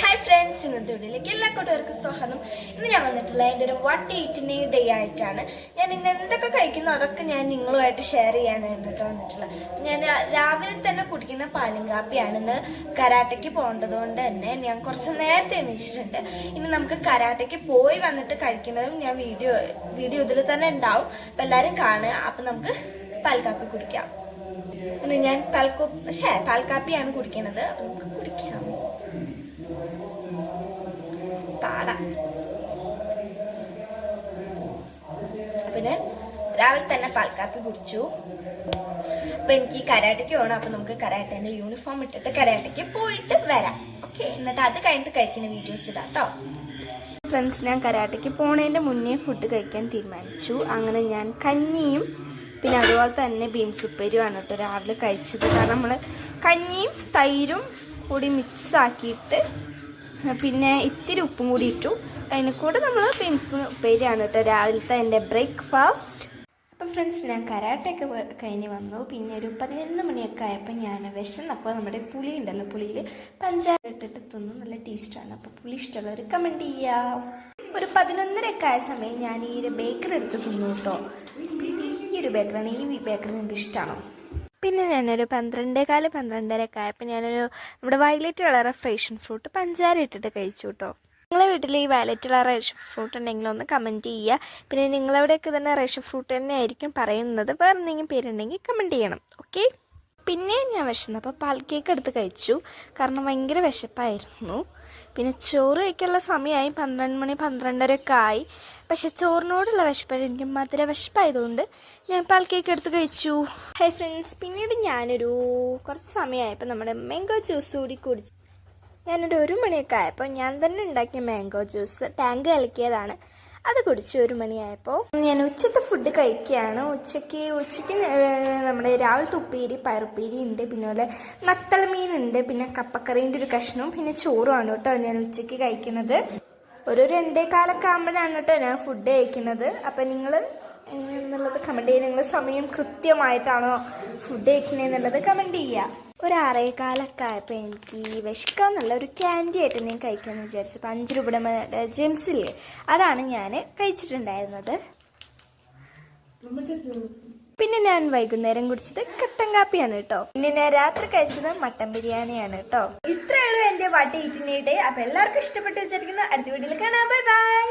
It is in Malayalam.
ഹായ് ഫ്രണ്ട്സ്, ഇന്നത്തെ വീഡിയോയിലേക്ക് എല്ലാ കൂട്ടുകാർക്കും സ്വാഗതം. ഇന്ന് ഞാൻ വന്നിട്ടുള്ള എൻ്റെ ഒരു വാട്ട് ഈറ്റിന് ഡേ ആയിട്ടാണ്. ഞാൻ ഇന്ന് എന്തൊക്കെ കഴിക്കുന്നു അതൊക്കെ ഞാൻ നിങ്ങളുമായിട്ട് ഷെയർ ചെയ്യാനാണ് കേട്ടോ വന്നിട്ടുള്ളത്. ഞാൻ രാവിലെ തന്നെ കുടിക്കുന്ന പാലും കാപ്പിയാണ്. ഇന്ന് കരാട്ടയ്ക്ക് പോകേണ്ടത് കൊണ്ട് തന്നെ ഞാൻ കുറച്ച് നേരത്തെ എണീച്ചിട്ടുണ്ട്. ഇനി നമുക്ക് കരാട്ടയ്ക്ക് പോയി വന്നിട്ട് കഴിക്കുന്നതും ഞാൻ വീഡിയോ ഇതിൽ തന്നെ ഉണ്ടാവും. അപ്പം എല്ലാവരും കാണുക. അപ്പം നമുക്ക് പാൽക്കാപ്പി കുടിക്കാം. ഇന്ന് ഞാൻ പാൽക്കാപ്പിയാണ് കുടിക്കുന്നത്. അപ്പം നമുക്ക് കുടിക്കാം. പിന്നെ രാവിലെ തന്നെ പാൽക്കാപ്പി കുടിച്ചു. അപ്പൊ എനിക്ക് കരാട്ടയ്ക്ക് പോകണം. അപ്പൊ നമുക്ക് കരാട്ടേന്റെ യൂണിഫോം ഇട്ടിട്ട് കരാട്ടയ്ക്ക് പോയിട്ട് വരാം. ഓക്കെ, എന്നിട്ട് അത് കഴിഞ്ഞിട്ട് കഴിക്കുന്ന വീഡിയോസ് ഇടാം കേട്ടോ. ഫ്രണ്ട്സ്, ഞാൻ കരാട്ടയ്ക്ക് പോണതിന്റെ മുന്നേ ഫുഡ് കഴിക്കാൻ തീരുമാനിച്ചു. അങ്ങനെ ഞാൻ കഞ്ഞിയും പിന്നെ അതുപോലെ തന്നെ ബീൻസ് ഉപ്പേരിയുമാണ് കേട്ടോ രാവിലെ കഴിച്ചത്. കാരണം നമ്മൾ കഞ്ഞിയും തൈരും കൂടി മിക്സ് ആക്കിയിട്ട് പിന്നെ ഇത്തിരി ഉപ്പും കൂടി ഇട്ടു. അതിന് കൂടെ നമ്മൾ ബീൻസ് ഉപ്പേരിയാണ് കേട്ടോ രാവിലത്തെ എൻ്റെ ബ്രേക്ക്ഫാസ്റ്റ്. അപ്പം ഫ്രണ്ട്സ്, ഞാൻ കരാട്ടയൊക്കെ കഴിഞ്ഞ് വന്നു. പിന്നെ ഒരു 11 മണിയൊക്കെ ആയപ്പോൾ ഞാൻ വിശന്നപ്പോൾ നമ്മുടെ പുളി ഉണ്ടല്ലോ, പുളിയിൽ പഞ്ചാര ഇട്ടിട്ട് തിന്നു. നല്ല ടേസ്റ്റാണ്. അപ്പോൾ പുളി ഇഷ്ടമുള്ളവർ കമൻറ്റ് ചെയ്യാം. ഒരു 11:30 ആയ സമയം ഞാൻ ഈ ഒരു ബേക്കറി എടുത്ത് തിന്നു കേട്ടോ. ഈ ഒരു ബേക്കറിയാണ്, ഈ ബേക്കറി എനിക്ക് ഇഷ്ടമാണോ. പിന്നെ ഞാനൊരു 12:15 ആയപ്പോൾ നമ്മുടെ വയലറ്റ് കളർ ഫ്രേഷൻ ഫ്രൂട്ട് പഞ്ചാര ഇട്ടിട്ട് കഴിച്ചു കേട്ടോ. നിങ്ങളെ വീട്ടിൽ ഈ വയലറ്റ് കളർ റേഷൻ ഫ്രൂട്ട് ഉണ്ടെങ്കിൽ ഒന്ന് കമൻറ്റ് ചെയ്യുക. പിന്നെ നിങ്ങളവിടെയൊക്കെ തന്നെ റേഷൻ ഫ്രൂട്ട് തന്നെ ആയിരിക്കും പറയുന്നത്. വേറെ എന്തെങ്കിലും പേരുണ്ടെങ്കിൽ കമൻറ്റ് ചെയ്യണം. ഓക്കെ. പിന്നെ ഞാൻ വിശന്നപ്പോൾ പാൽ കേക്ക് എടുത്ത് കഴിച്ചു. കാരണം ഭയങ്കര വിശപ്പായിരുന്നു. പിന്നെ ചോറ് കഴിക്കാനുള്ള സമയമായി 12 മണി 12:30 ആയി. പക്ഷെ ചോറിനോടുള്ള വിശപ്പായി, എനിക്ക് മധുര വിശപ്പായതുകൊണ്ട് ഞാൻ പാൽ കേക്ക് എടുത്ത് കഴിച്ചു. ഹൈ ഫ്രണ്ട്സ്, പിന്നീട് ഞാനൊരു കുറച്ച് സമയമായപ്പോൾ നമ്മുടെ മാംഗോ ജ്യൂസ് കൂടി കുടിച്ചു. ഞാനൊരു 1 മണിയൊക്കെ ആയപ്പോൾ ഞാൻ തന്നെ ഉണ്ടാക്കിയ മാംഗോ ജ്യൂസ് ടാങ്ക് കലക്കിയതാണ്, അത് കുടിച്ചു. 1 മണിയായപ്പോൾ ഞാൻ ഉച്ചത്തെ ഫുഡ് കഴിക്കുകയാണ്. ഉച്ചയ്ക്ക് നമ്മുടെ രാവിലത്തെ ഉപ്പേരി പയറുപ്പേരി ഉണ്ട്, പിന്നെ അതുപോലെ നത്തൽ മീനുണ്ട്, പിന്നെ കപ്പക്കറീൻ്റെ ഒരു കഷ്ണവും പിന്നെ ചോറുമാണ് കേട്ടോ ഞാൻ ഉച്ചയ്ക്ക് കഴിക്കുന്നത്. ഒരു 2:15 ആകുമ്പോഴാണ് കേട്ടോ ഞാൻ ഫുഡ് കഴിക്കുന്നത്. അപ്പം നിങ്ങൾ എന്നുള്ളത് കമൻറ്റ് ചെയ്യുക. നിങ്ങൾ സമയം കൃത്യമായിട്ടാണോ ഫുഡ് കഴിക്കുന്നതെന്നുള്ളത് കമൻറ്റ് ചെയ്യുക. ഒരു 6:15 ആയപ്പോൾ എനിക്ക് വിശക്കാന്നുള്ള ഒരു ക്യാൻഡി ആയിട്ട് ഞാൻ കഴിക്കാമെന്ന് വിചാരിച്ചു. 5 രൂപയുടെ ജെംസില്ലേ, അതാണ് ഞാൻ കഴിച്ചിട്ടുണ്ടായിരുന്നത്. പിന്നെ ഞാൻ വൈകുന്നേരം കുടിച്ചത് കട്ടൻ കാപ്പിയാണ് കേട്ടോ. പിന്നെ ഞാൻ രാത്രി കഴിച്ചത് മട്ടൻ ബിരിയാണിയാണ് കേട്ടോ. ഇത്രയുള്ളൂ എൻ്റെ വാട്ട് ഈറ്റിൻ്റെ ഡേ. അപ്പൊ എല്ലാവർക്കും ഇഷ്ടപ്പെട്ട് വിചാരിക്കുന്നു. അടുത്ത വീഡിയോയിൽ കാണാം. Bye bye.